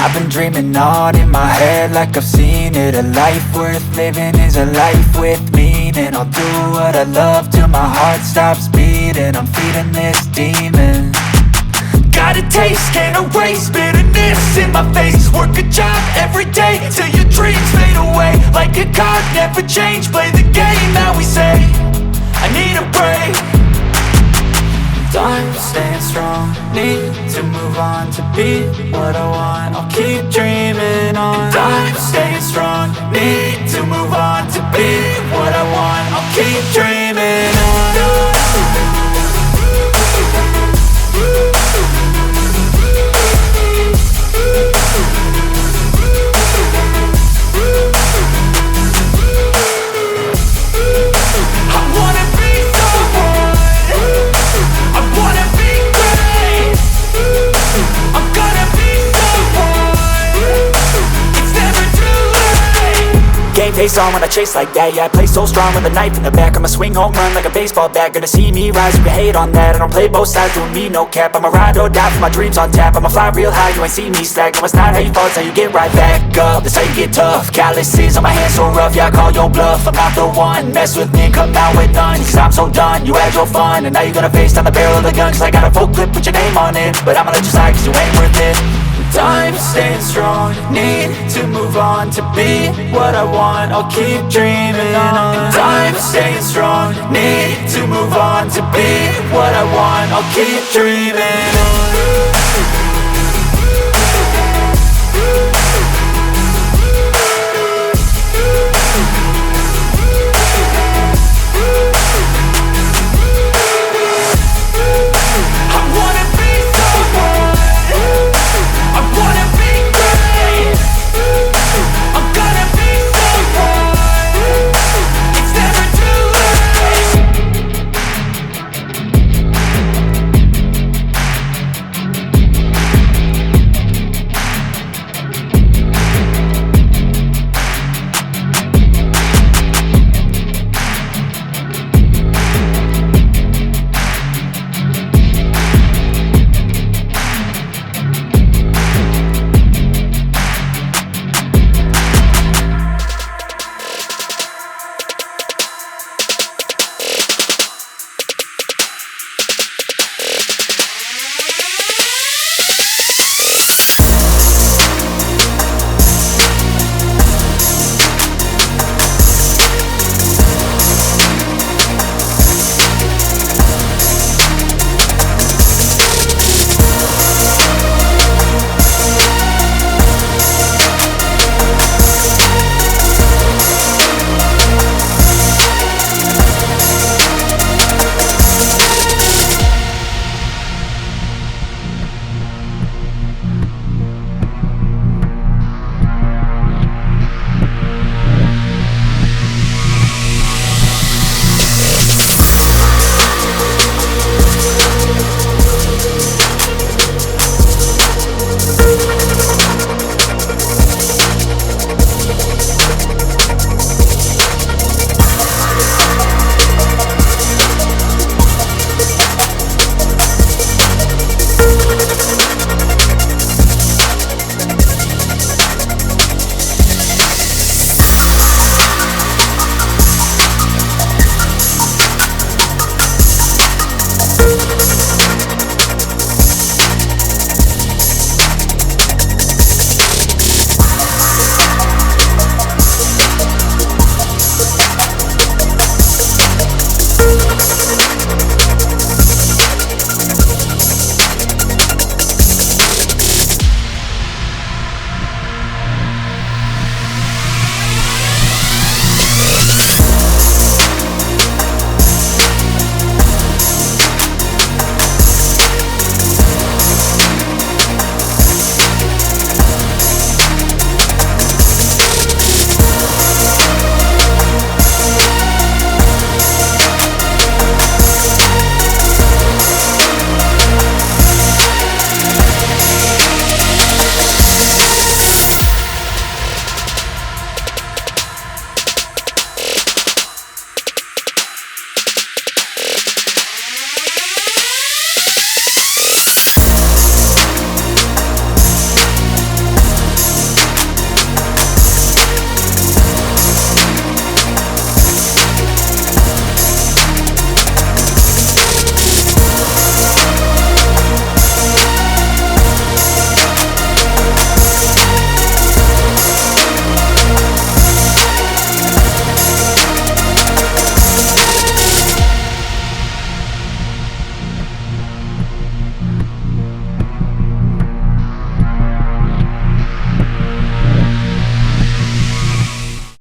I've been dreaming on in my head like I've seen it. A life worth living is a life with meaning. I'll do what I love till my heart stops beating. I'm feeding this demon. Got a taste, can't erase bitterness in my face. Work a job every day till your dreams fade away. Like a card, never change, play the game that we say. I need a break. I'm staying strong, need to move on to be what I want. I'll keep dreaming on. I'm staying strong, need to move on to be what I want. I'll keep dreaming on. Face on when I chase like that. Yeah, I play so strong with a knife in the back. I'ma swing home run like a baseball bat. Gonna see me rise, you can hate on that. I don't play both sides, doing me no cap. I'ma ride or die for my dreams on tap. I'ma fly real high, you ain't see me slack. No, it's not how you fall, it's how you get right back up. That's how you get tough. Calluses on my hands so rough, yeah, I call your bluff. I'm not the one, mess with me and come out with none. Cause I'm so done, you had your fun. And now you're gonna face down the barrel of the gun. Cause I got a full clip with your name on it. But I'ma let you slide cause you ain't worth it. I'm staying strong, need to move on to be what I want. I'll keep dreaming on. I'm staying strong, need to move on to be what I want. I'll keep dreaming on.